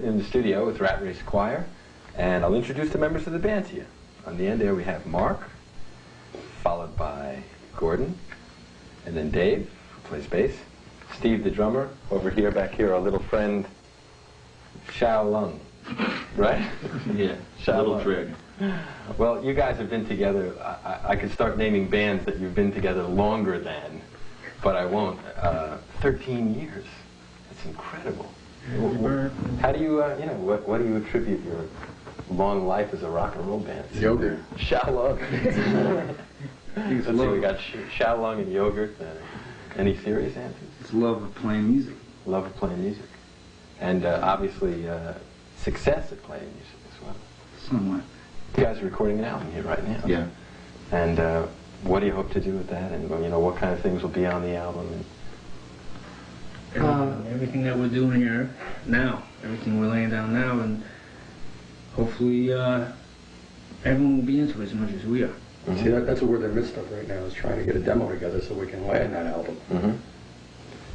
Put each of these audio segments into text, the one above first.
in the studio with Rat Race Choir, and I'll introduce the members of the band to you. On the end there we have Mark, followed by Gordon, and then Dave, who plays bass, Steve the drummer, over here, back here, our little friend, Xiao Lung, right? Yeah, Little Trig. Well, you guys have been together. I could start naming bands that you've been together longer than, but I won't. 13 years. That's incredible. How do you, what do you attribute your long life as a rock and roll band? Yogurt. Xiao Lung. Let's see, we got Xiao Lung and yogurt. Any serious answers? It's love of playing music. Love of playing music. And obviously success at playing music as well. Somewhat. You guys are recording an album here right now. Yeah. And what do you hope to do with that? And what kind of things will be on the album? Everything that we're doing here now, everything we're laying down now, and hopefully everyone will be into it as much as we are. Mm-hmm. See, that's what we're in the midst of right now, is trying to get a demo together so we can land that album. Mm-hmm.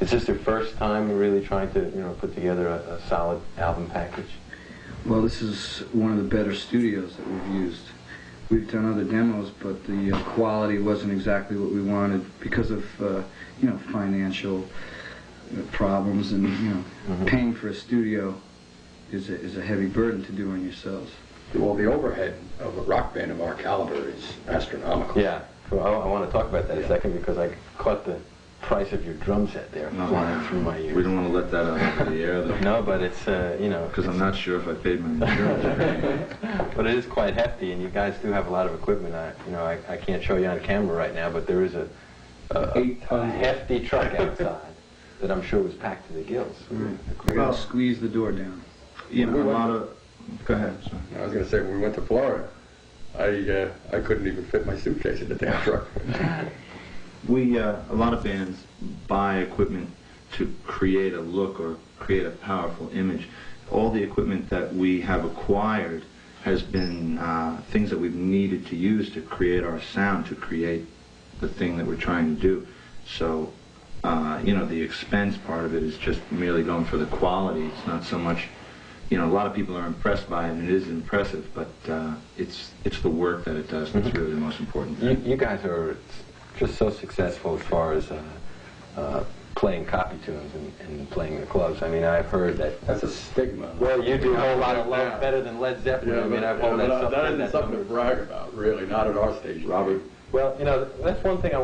Is this your first time really trying to, put together a solid album package? Well, this is one of the better studios that we've used. We've done other demos, but the quality wasn't exactly what we wanted because of, financial problems, and Mm-hmm. paying for a studio is a heavy burden to do on yourselves. Well, the overhead of a rock band of our caliber is astronomical. Yeah. Well, I want to talk about that a second because I caught the price of your drum set there flying through my ears. We don't want to let that out of the air, though. No, but it's, Because I'm not sure if I paid my insurance. But it is quite hefty, and you guys do have a lot of equipment. I can't show you on camera right now, but there is a hefty truck outside that I'm sure was packed to the gills. Well, squeeze the door down. A lot of... Go ahead. Sorry. I was going to say, when we went to Florida, I couldn't even fit my suitcase in the damn truck. A lot of bands buy equipment to create a look or create a powerful image. All the equipment that we have acquired has been things that we've needed to use to create our sound, to create the thing that we're trying to do. So, the expense part of it is just merely going for the quality. It's not so much, a lot of people are impressed by it, and it is impressive, but it's the work that it does that's really the most important thing. You guys are just so successful as far as playing copy tunes and playing the clubs. I mean, I've heard that... That's a stigma. Well, you do a whole lot of love better than Led Zeppelin. Yeah, I mean, I've heard that isn't something to brag about, really, not at our stage. Robert? Well, that's one thing I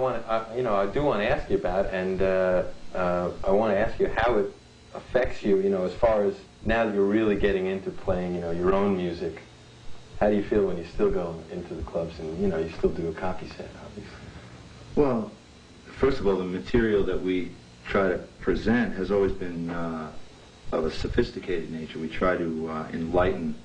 do want to ask you about, and I want to ask you how it affects you, as far as now that you're really getting into playing, your own music. How do you feel when you still go into the clubs and, you still do a copy set, obviously? Well, first of all, the material that we try to present has always been of a sophisticated nature. We try to enlighten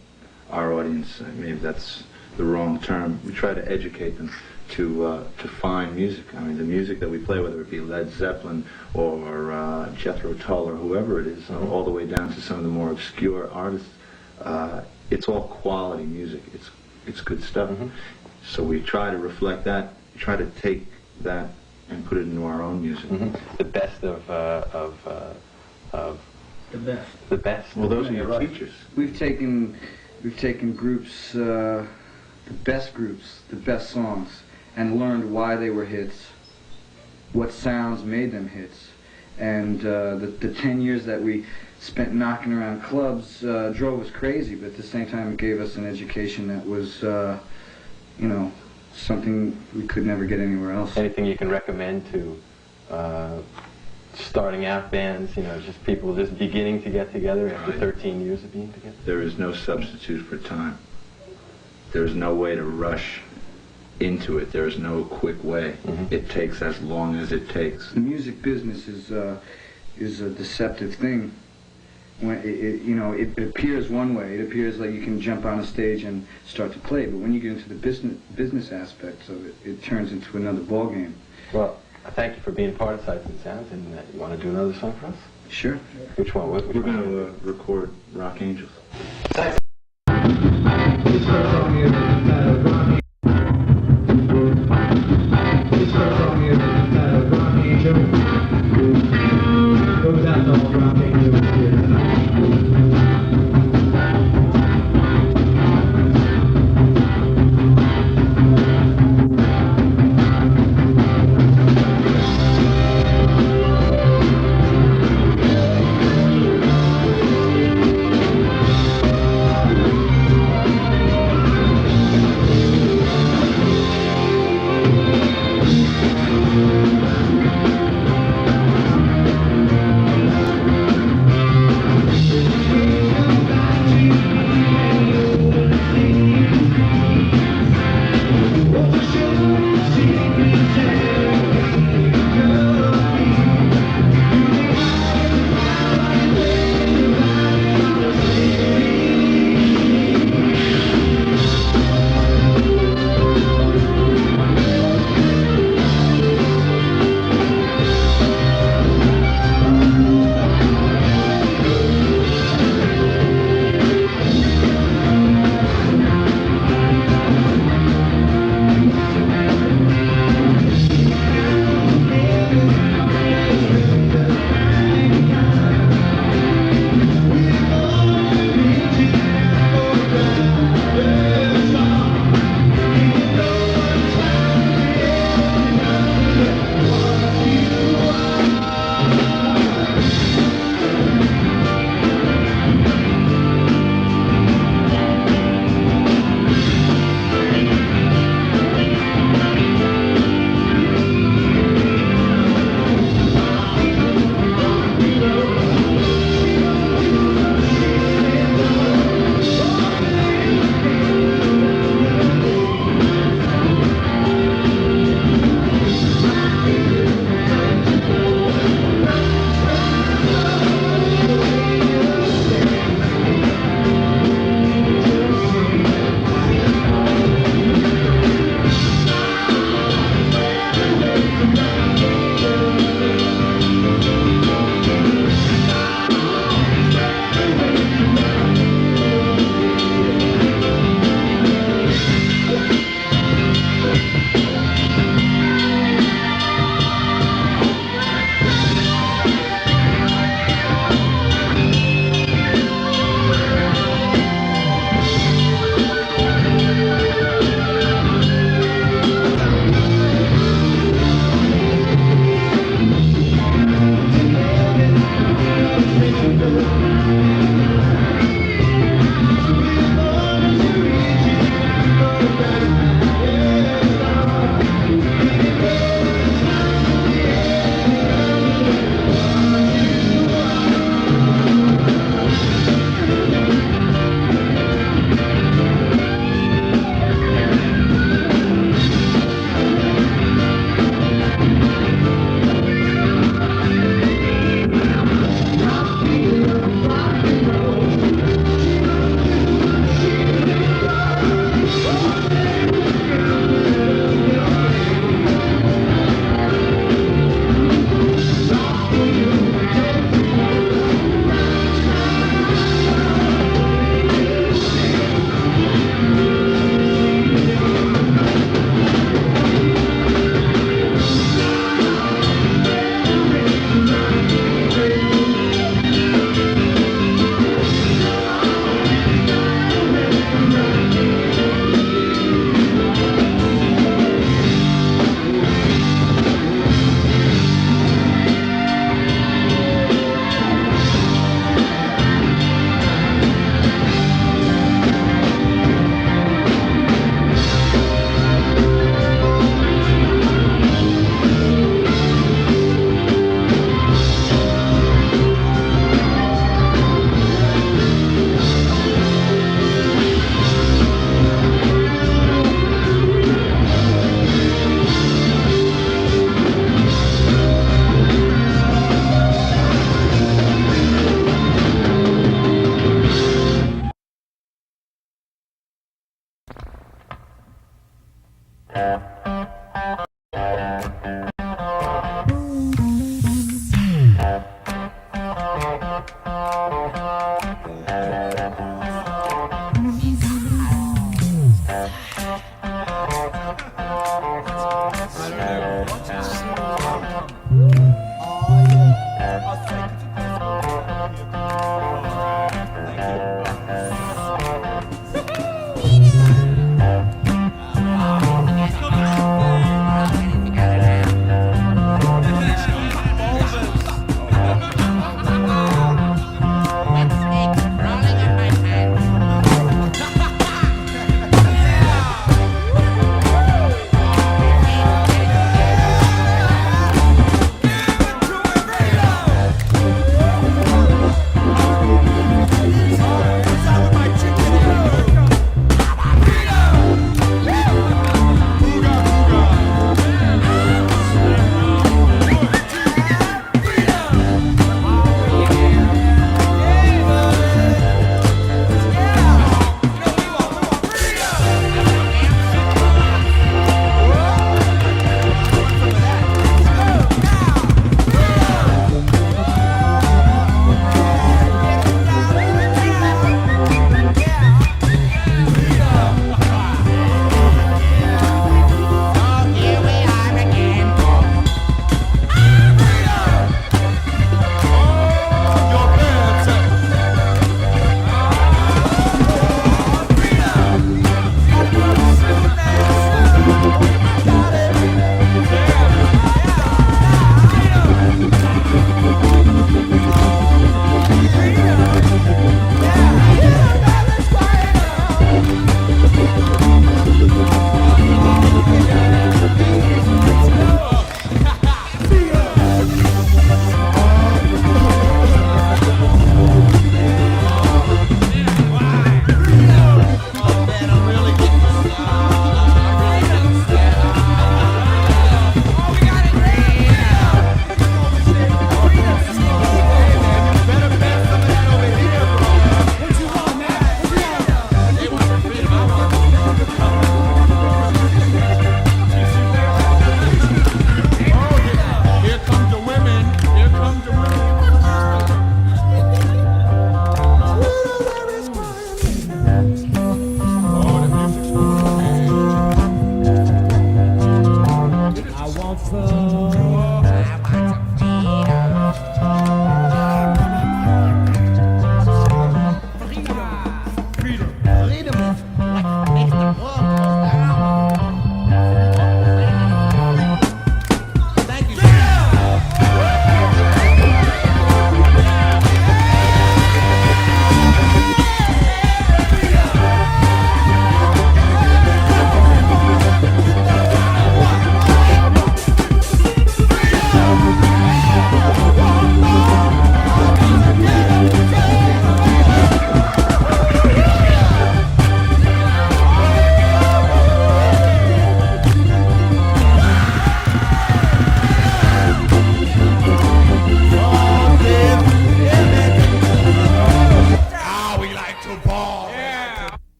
our audience. Maybe that's the wrong term. We try to educate them to fine music. I mean, the music that we play, whether it be Led Zeppelin or Jethro Tull or whoever it is, all the way down to some of the more obscure artists, it's all quality music. It's good stuff. Mm-hmm. So we try to reflect that, try to take that and put it into our own music. Mm-hmm. The best of The best. the best. Well, those are your right. teachers. We've taken groups, the best groups, the best songs, and learned why they were hits, what sounds made them hits, and the 10 years that we spent knocking around clubs drove us crazy, but at the same time it gave us an education that was, something we could never get anywhere else. Anything you can recommend to starting out bands, just people just beginning to get together after 13 years of being together? There is no substitute for time. There's no way to rush into it. There is no quick way. Mm-hmm. It takes as long as it takes. The music business is a deceptive thing. When it appears one way, it appears like you can jump on a stage and start to play, but when you get into the business aspects of it, it turns into another ballgame. Well, I thank you for being part of Sights and Sounds, and you want to do another song for us? Sure. Which one? Which We're one? going to record Rock Angels. Goes out to all Rock Angels here tonight.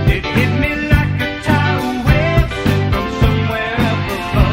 It hit me like a tidal wave from somewhere up above.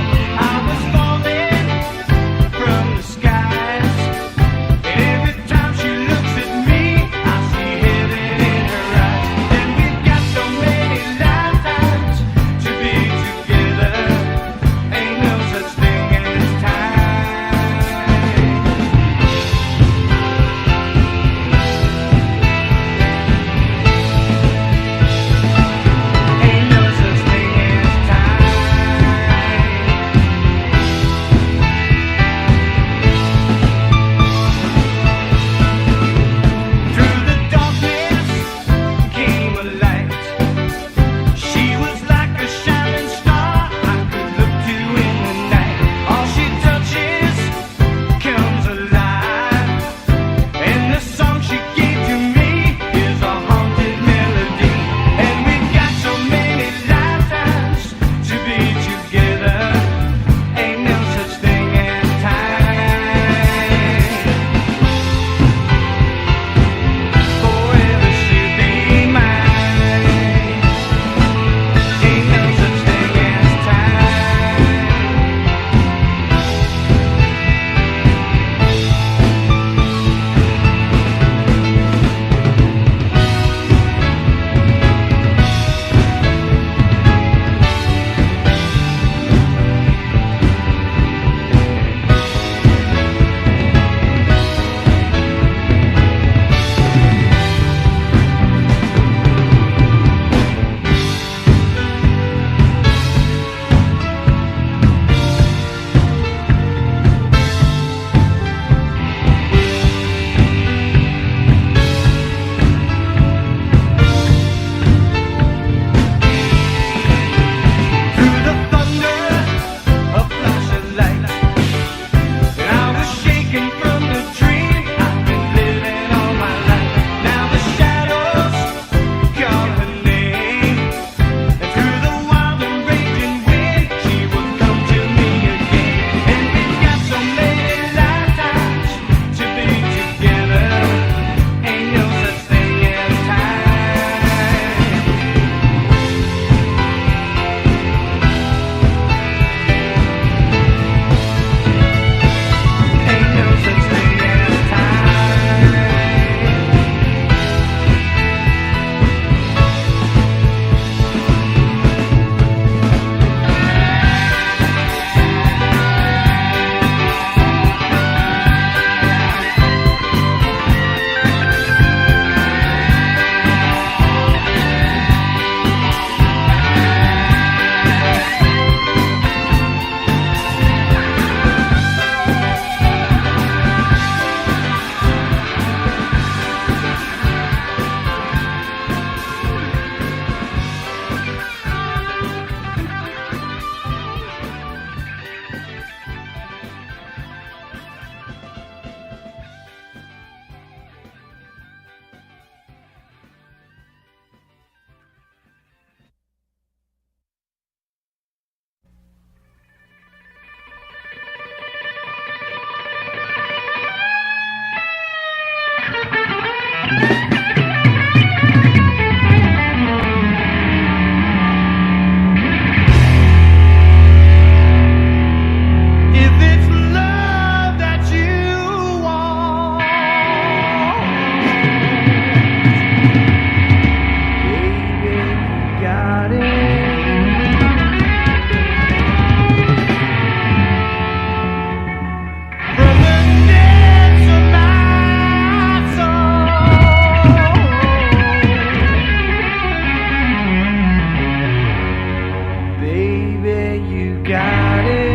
got it.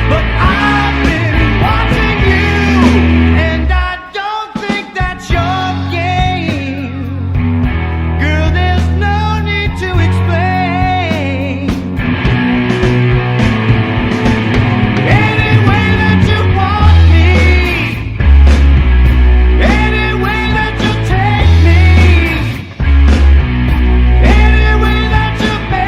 But I've been watching you, and I don't think that's your game. Girl, there's no need to explain. Any way that you want me, any way that you take me, any way that you make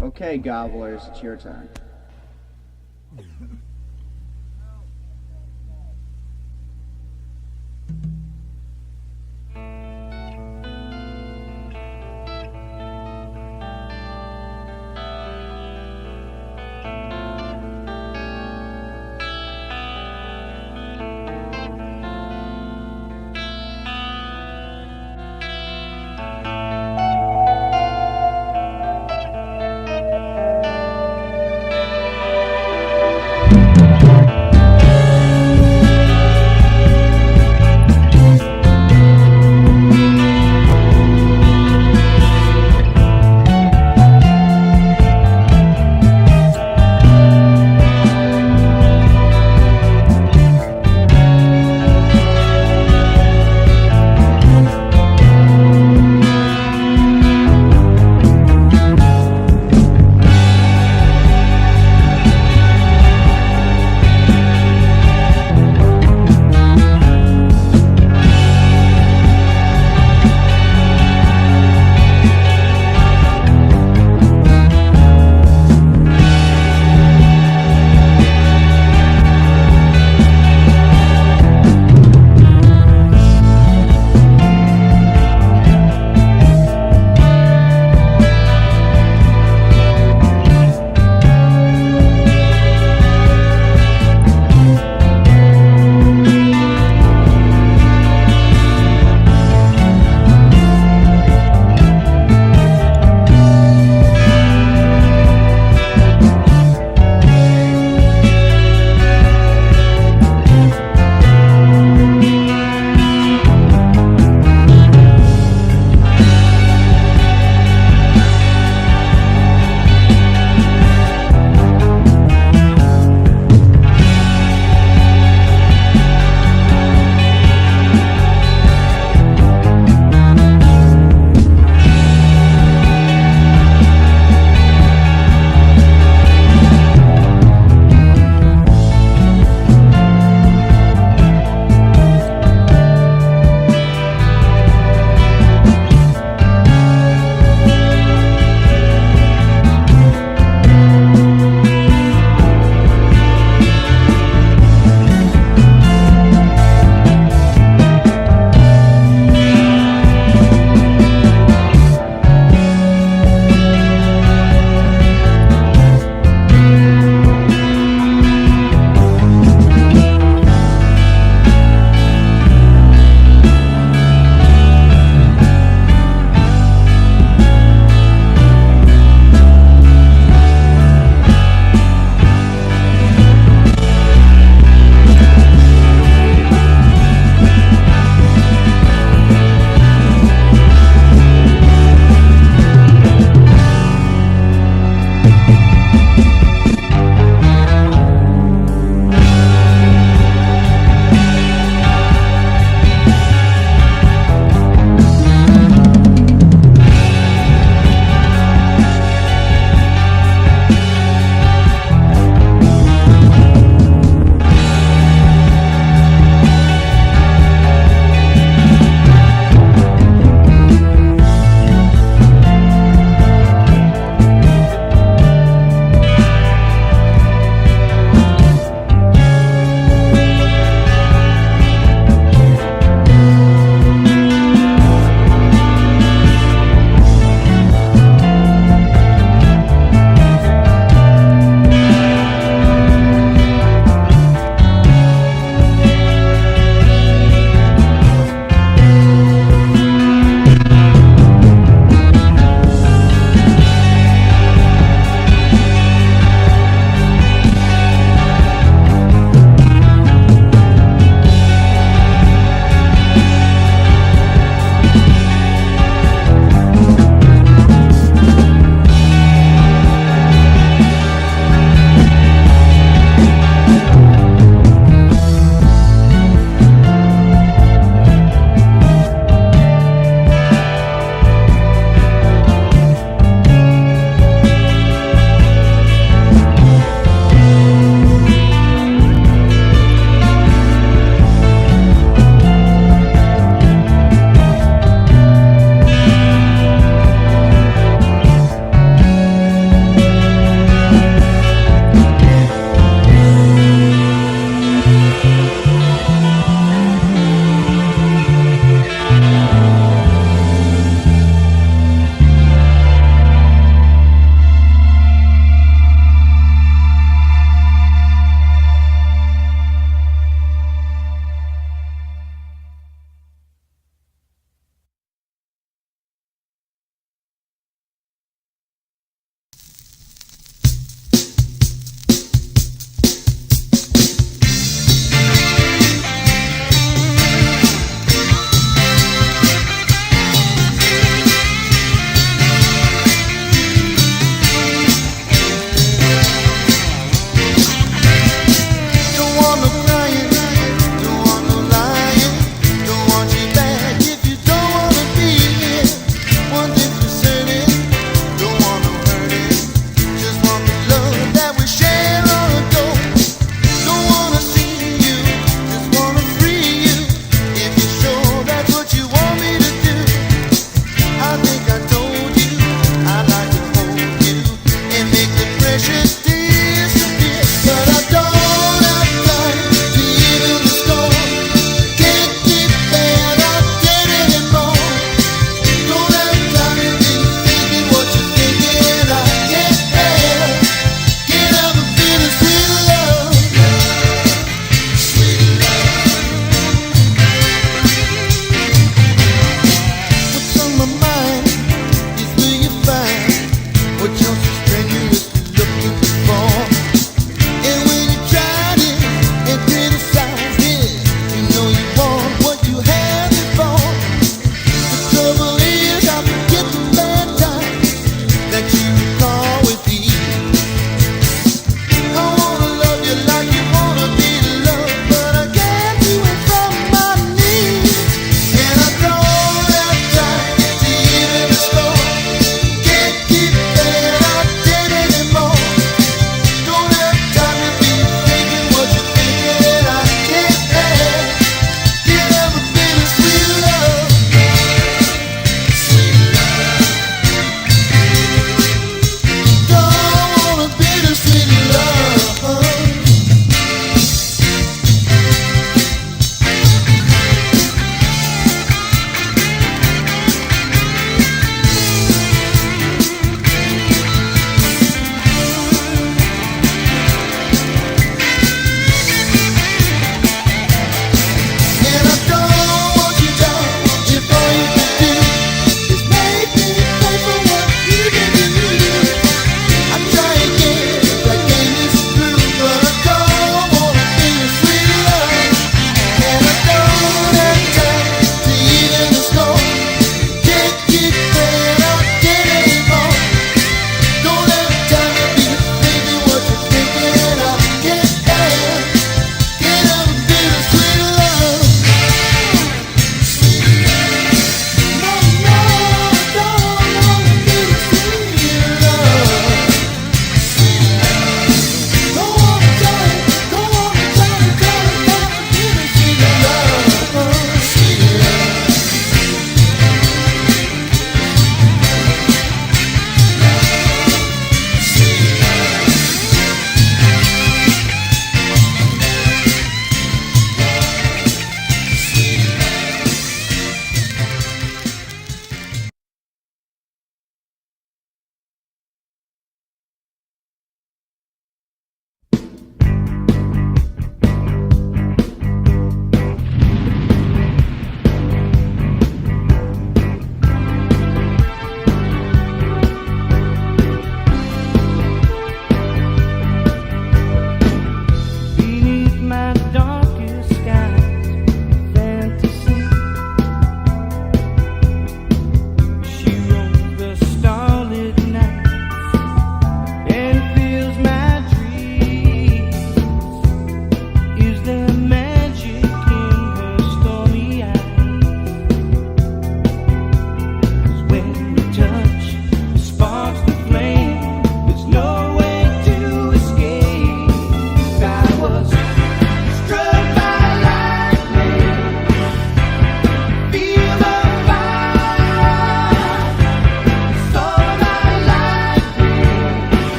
Okay, gobblers, it's your turn.